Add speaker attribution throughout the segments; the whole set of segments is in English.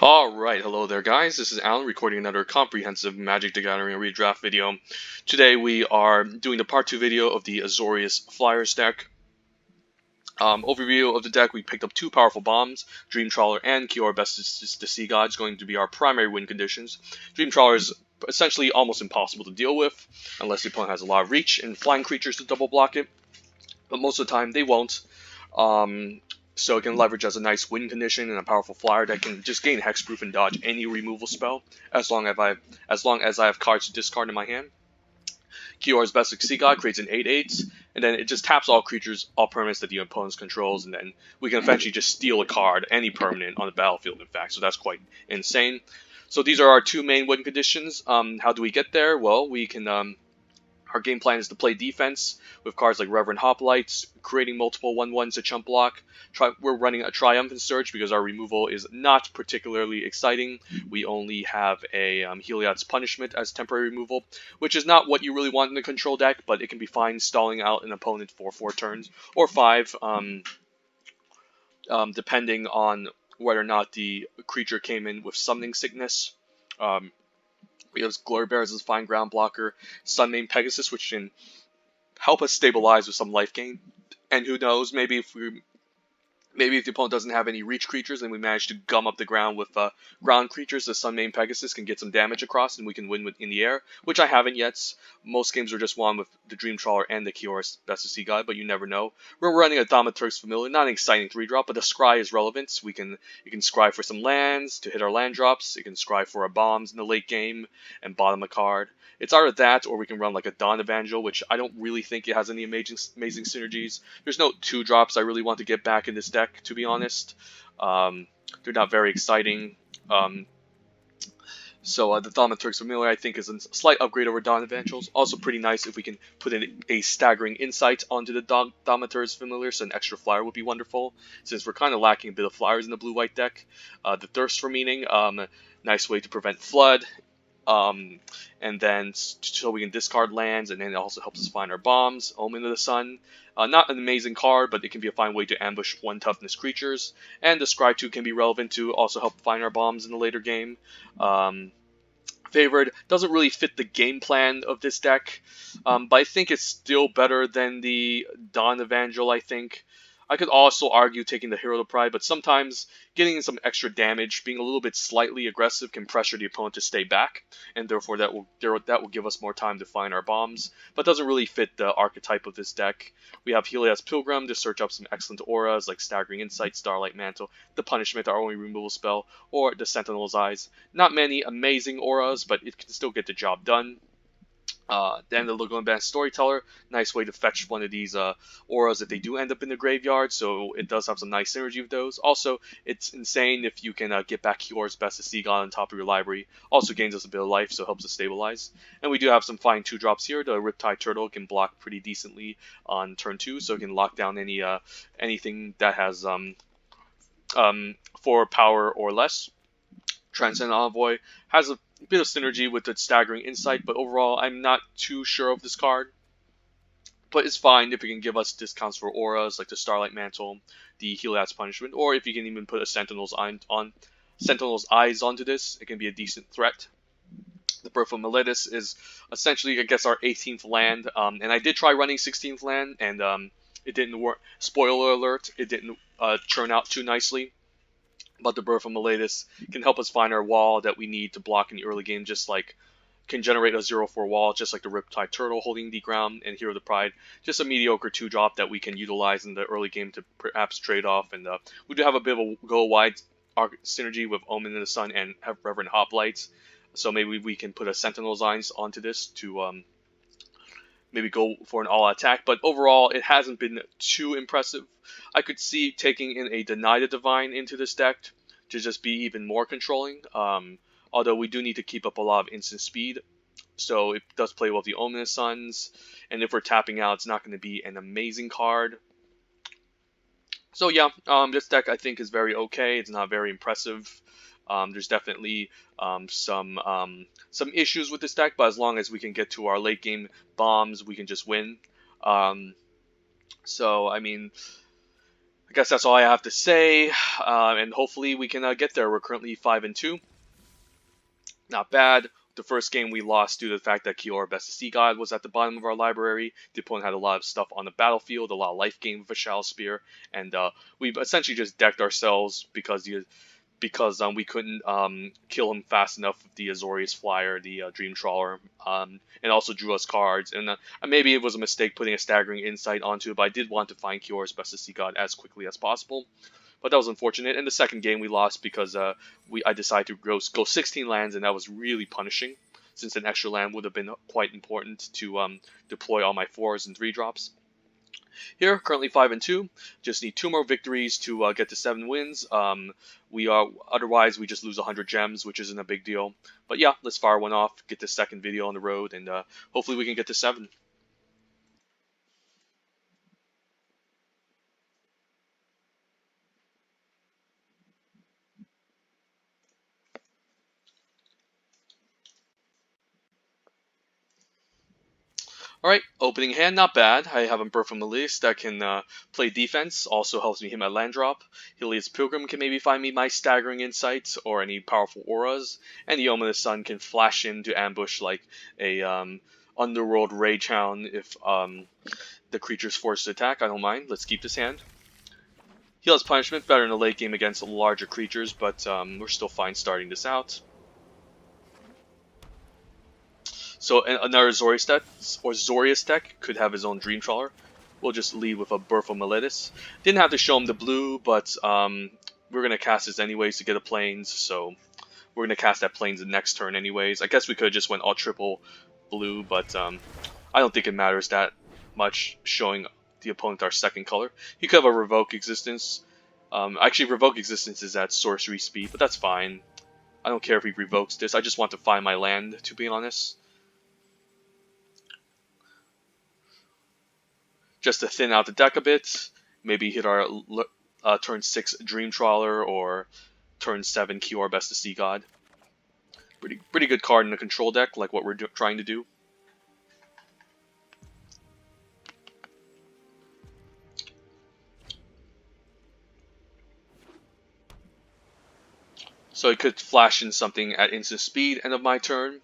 Speaker 1: Alright, hello there guys, this is Alan recording another comprehensive Magic the Gathering redraft video. Today we are doing the part 2 video of the Azorius Flyers deck. Overview of the deck, we picked up two powerful bombs, Dream Trawler and Kiora Best the Sea God, is going to be our primary win conditions. Dream Trawler is essentially almost impossible to deal with, unless the opponent has a lot of reach and flying creatures to double block it, but most of the time they won't. So it can leverage as a nice win condition and a powerful flyer that can just gain hexproof and dodge any removal spell as long as I have cards to discard in my hand. Kiora's Best Sea God creates an 8/8, and then it just taps all creatures, all permanents that the opponent controls, and then we can eventually just steal a card, any permanent on the battlefield, in fact. So that's quite insane. So these are our two main win conditions. How do we get there? Well, we can. Our game plan is to play defense with cards like Reverend Hoplites, creating multiple 1/1s to chump block. We're running a Triumphant Surge because our removal is not particularly exciting. We only have a Heliod's Punishment as temporary removal, which is not what you really want in a control deck, but it can be fine stalling out an opponent for 4 turns, or 5, depending on whether or not the creature came in with Summoning Sickness. We have Glory Bears as a fine ground blocker, Sunmane Pegasus, which can help us stabilize with some life gain. And who knows, maybe if the opponent doesn't have any reach creatures and we manage to gum up the ground with ground creatures, the Sunmane Pegasus can get some damage across and we can win in the air, which I haven't yet. Most games are just won with the Dream Trawler and the Kiora's Best of Sea God, but you never know. We're running a Thaumaturg's Familiar, not an exciting 3-drop, but the Scry is relevant. You can Scry for some lands to hit our land drops. You can Scry for our bombs in the late game and bottom a card. It's either that or we can run like a Dawn Evangel, which I don't really think it has any amazing synergies. There's no 2-drops I really want to get back in this deck, to be honest. They're not very exciting. So the Thaumaturg's Familiar, I think, is a slight upgrade over Dawn Evangels. Also pretty nice if we can put in a Staggering Insight onto the Thaumaturg's Familiar, so an extra flyer would be wonderful, since we're kind of lacking a bit of flyers in the blue-white deck. The Thirst for Meaning, nice way to prevent Flood. And then so we can discard lands, and then it also helps us find our bombs. Omen of the Sun, not an amazing card, but it can be a fine way to ambush 1 toughness creatures. And the Scry 2 can be relevant to also help find our bombs in the later game. Favored doesn't really fit the game plan of this deck, but I think it's still better than the Dawn Evangel, I think. I could also argue taking the Hero of Pride, but sometimes getting some extra damage, being a little bit slightly aggressive, can pressure the opponent to stay back, and therefore that will give us more time to find our bombs, but doesn't really fit the archetype of this deck. We have Heliod's Pilgrim to search up some excellent auras like Staggering Insight, Starlight Mantle, the Punishment, our only removal spell, or the Sentinel's Eyes. Not many amazing auras, but it can still get the job done. Then the Lagoon Band Storyteller, nice way to fetch one of these auras if they do end up in the graveyard, so it does have some nice synergy with those. Also, it's insane if you can get back Kiora's Best of Sea God on top of your library. Also gains us a bit of life, so it helps us stabilize. And we do have some fine 2-drops here. The Riptide Turtle can block pretty decently on turn 2, so it can lock down anything that has 4 power or less. Transcendent Envoy has a bit of synergy with the Staggering Insight, but overall I'm not too sure of this card. But it's fine if it can give us discounts for auras like the Starlight Mantle, the Heliod's Punishment, or if you can even put a Sentinel's Eyes onto this, it can be a decent threat. The Birth of Meletis is essentially, I guess, our 18th land, and I did try running 16th land, and it didn't work. Spoiler alert, it didn't churn out too nicely. But the Birth of Meletis can help us find our wall that we need to block in the early game, just like can generate a 0/4 wall, just like the Riptide Turtle holding the ground and Hero of the Pride. Just a mediocre 2-drop that we can utilize in the early game to perhaps trade off. And we do have a bit of a go-wide synergy with Omen in the Sun and have Reverend Hoplites. So maybe we can put a Sentinel's Eyes onto this to maybe go for an all-out attack, but overall it hasn't been too impressive. I could see taking in a Deny the Divine into this deck to just be even more controlling, although we do need to keep up a lot of instant speed, so it does play well with the Ominous Suns, and if we're tapping out, it's not going to be an amazing card. So yeah, this deck I think is very okay. It's not very impressive. There's definitely some issues with this deck, but as long as we can get to our late game bombs, we can just win. So I mean, guess that's all I have to say, and hopefully we can get there. We're currently 5-2. Not bad. The first game we lost due to the fact that Kiora Best of Sea God was at the bottom of our library. The opponent had a lot of stuff on the battlefield, a lot of life gain with a Shallow Spear, and we essentially just decked ourselves because we couldn't kill him fast enough with the Azorius Flyer, the Dream Trawler, and also drew us cards. And maybe it was a mistake putting a Staggering Insight onto it, but I did want to find Kiora's Best of Sea God as quickly as possible. But that was unfortunate. In the second game, we lost because I decided to go 16 lands, and that was really punishing, since an extra land would have been quite important to deploy all my 4s and 3-drops. Here, currently 5-2. Just need 2 more victories to get to 7 wins. Otherwise we just lose 100 gems, which isn't a big deal. But yeah, let's fire one off, get the second video on the road, and hopefully we can get to 7. Alright, opening hand, not bad. I have a Birth from Elias that can play defense, also helps me hit my land drop. Helios Pilgrim can maybe find me my Staggering Insight or any powerful auras, and the Omen of the Sun can flash in to ambush like a Underworld Rage Hound if the creature's forced to attack. I don't mind. Let's keep this hand. Heal has Punishment, better in the late game against larger creatures, but we're still fine starting this out. So another Azorius deck could have his own Dream Trawler. We'll just lead with a Birth of Meletis. Didn't have to show him the blue, but we're going to cast this anyways to get a Plains, so we're going to cast that Plains the next turn anyways. I guess we could have just went all triple blue, but I don't think it matters that much showing the opponent our second color. He could have a Revoke Existence. Actually, Revoke Existence is at sorcery speed, but that's fine. I don't care if he revokes this. I just want to find my land, to be honest. Just to thin out the deck a bit, maybe hit our turn 6 Dream Trawler or turn 7 Kiora Best of Sea God. Pretty good card in a control deck, like what we're trying to do. So I could flash in something at instant speed, end of my turn.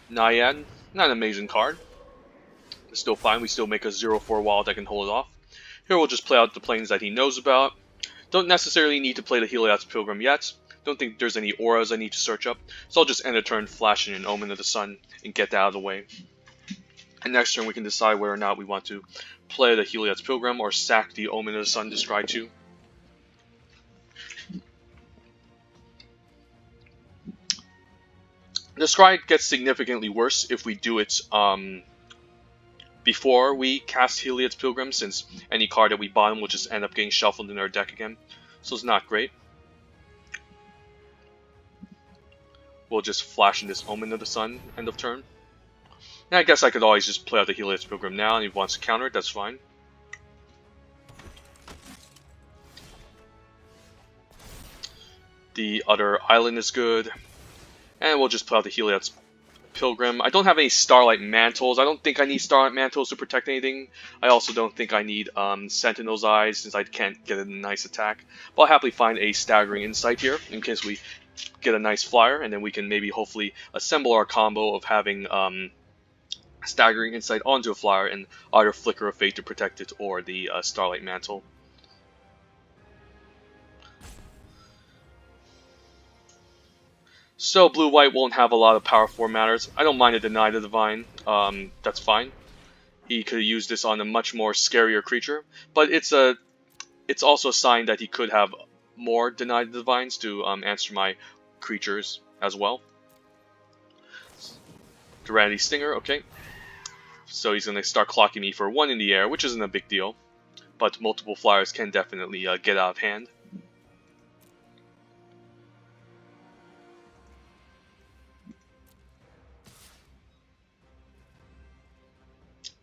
Speaker 1: Naiad, not an amazing card. It's still fine, we still make a 0-4 wild that can hold it off. Here we'll just play out the Plains that he knows about. Don't necessarily need to play the Helios Pilgrim yet. Don't think there's any auras I need to search up. So I'll just end a turn flashing an Omen of the Sun and get that out of the way. And next turn we can decide whether or not we want to play the Helios Pilgrim or sack the Omen of the Sun to scry 2. The scry gets significantly worse if we do it before we cast Helios Pilgrim, since any card that we bottom will just end up getting shuffled in our deck again. So it's not great. We'll just flash in this Omen of the Sun end of turn. And I guess I could always just play out the Helios Pilgrim now, and if he wants to counter it, that's fine. The other island is good. And we'll just play out the Helios Pilgrim. I don't have any Starlight Mantles. I don't think I need Starlight Mantles to protect anything. I also don't think I need Sentinel's Eyes, since I can't get a nice attack. But I'll happily find a Staggering Insight here, in case we get a nice flyer, and then we can maybe hopefully assemble our combo of having Staggering Insight onto a flyer and either Flicker of Fate to protect it or the Starlight Mantle. So blue-white won't have a lot of power 4 matters. I don't mind a Deny the Divine. That's fine. He could use this on a much more scarier creature, but it's also a sign that he could have more Deny the Divines to answer my creatures as well. Duranity Stinger, okay. So he's going to start clocking me for 1 in the air, which isn't a big deal, but multiple flyers can definitely get out of hand.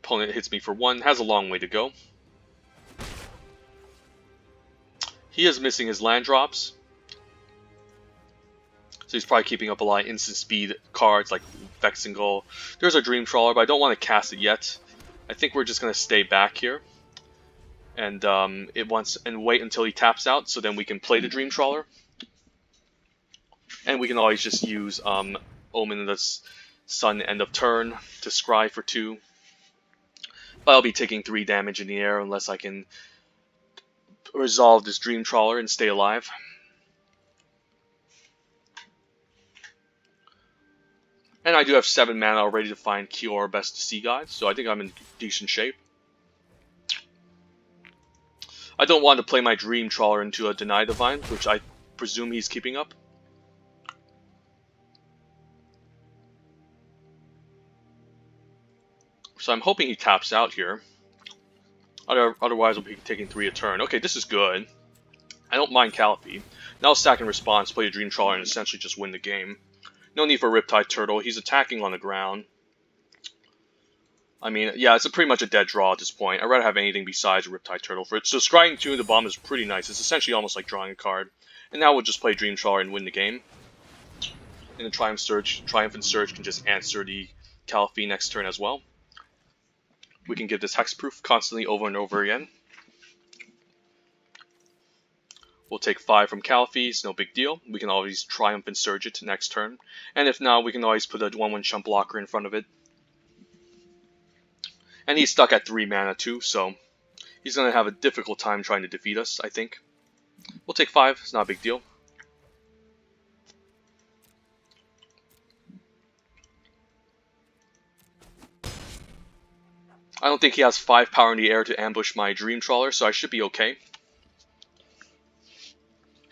Speaker 1: Opponent hits me for 1, has a long way to go. He is missing his land drops, so he's probably keeping up a lot of instant speed cards like Vexingle. There's a Dream Trawler, but I don't want to cast it yet. I think we're just gonna stay back here, and wait until he taps out, so then we can play the Dream Trawler, and we can always just use Omen of the Sun end of turn to scry for 2. But I'll be taking 3 damage in the air unless I can resolve this Dream Trawler and stay alive. And I do have 7 mana already to find Kior Best Sea God, so I think I'm in decent shape. I don't want to play my Dream Trawler into a Deny Divine, which I presume he's keeping up. So I'm hoping he taps out here. Otherwise, we'll be taking 3 a turn. Okay, this is good. I don't mind Calliphy. Now I'll stack in response, play a Dream Trawler, and essentially just win the game. No need for Riptide Turtle. He's attacking on the ground. I mean, yeah, it's pretty much a dead draw at this point. I'd rather have anything besides a Riptide Turtle for it. So scrying 2 in the bomb is pretty nice. It's essentially almost like drawing a card. And now we'll just play Dream Trawler and win the game. And the Triumphant Surge can just answer the Calliphy next turn as well. We can give this Hexproof constantly over and over again. We'll take 5 from Calliphy, it's no big deal. We can always Triumphant Surge it next turn. And if not, we can always put a 1/1 Chump Blocker in front of it. And he's stuck at 3 mana too, so he's going to have a difficult time trying to defeat us, I think. We'll take 5, it's not a big deal. I don't think he has 5 power in the air to ambush my Dream Trawler, so I should be okay.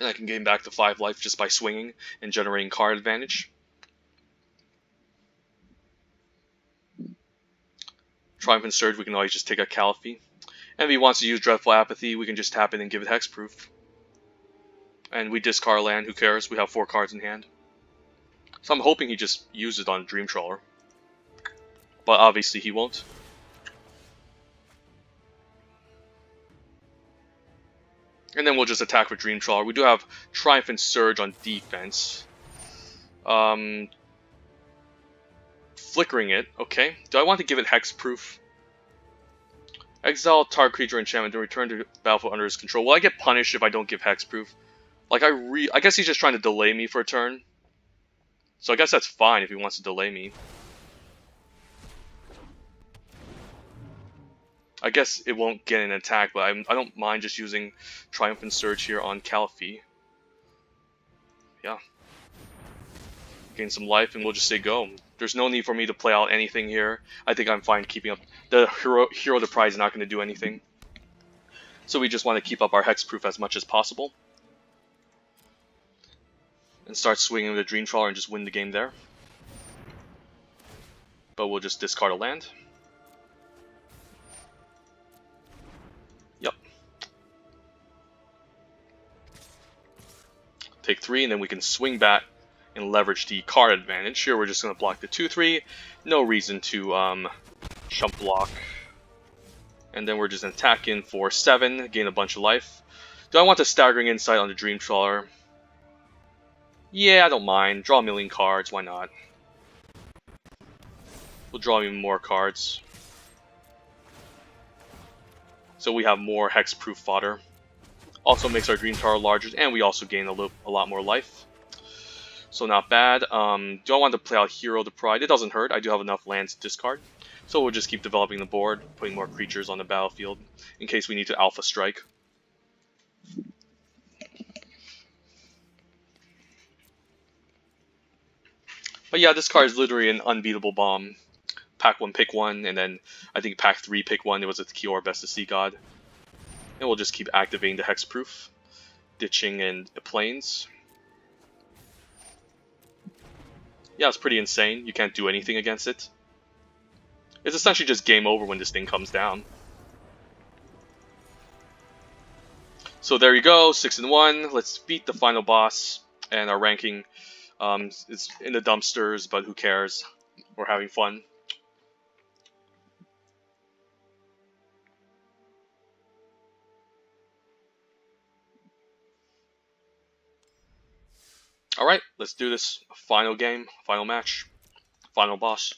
Speaker 1: And I can gain back to 5 life just by swinging and generating card advantage. Triumphant Surge, we can always just take a Calliphy. And if he wants to use Dreadful Apathy, we can just tap in and give it Hexproof. And we discard land, who cares? We have 4 cards in hand. So I'm hoping he just uses it on Dream Trawler. But obviously he won't. And then we'll just attack with Dream Trawler. We do have Triumphant Surge on defense. Flickering it, okay. Do I want to give it Hexproof? Exile target creature enchantment, then return to battlefield under his control. Will I get punished if I don't give Hexproof? Like, I guess he's just trying to delay me for a turn. So I guess that's fine if he wants to delay me. I guess it won't get an attack, but I don't mind just using Triumphant Surge here on Calliphy. Yeah. Gain some life and we'll just say go. There's no need for me to play out anything here. I think I'm fine keeping up. The Hero of the Prize is not going to do anything. So we just want to keep up our Hexproof as much as possible. And start swinging with the Dream Trawler and just win the game there. But we'll just discard a land. Yep. Take 3 and then we can swing back and leverage the card advantage. Here we're just going to block the 2/3. No reason to chump block. And then we're just going to attack in for 7, gain a bunch of life. Do I want the Staggering Insight on the Dream Trawler? Yeah, I don't mind. Draw a million cards, why not? We'll draw even more cards. So we have more Hexproof fodder. Also makes our Dream Trawler larger, and we also gain a lot more life. So not bad. Do I want to play out Hero of the Pride? It doesn't hurt. I do have enough lands to discard. So we'll just keep developing the board, putting more creatures on the battlefield in case we need to Alpha Strike. But yeah, this card is literally an unbeatable bomb. Pack 1, pick 1, and then I think Pack 3, pick 1. It was a Kior Best of Sea God. And we'll just keep activating the Hexproof, ditching in the planes. Yeah, it's pretty insane. You can't do anything against it. It's essentially just game over when this thing comes down. So there you go, 6-1. Let's beat the final boss. And our ranking is in the dumpsters, but who cares? We're having fun. Alright, let's do this. Final game, final match, final boss.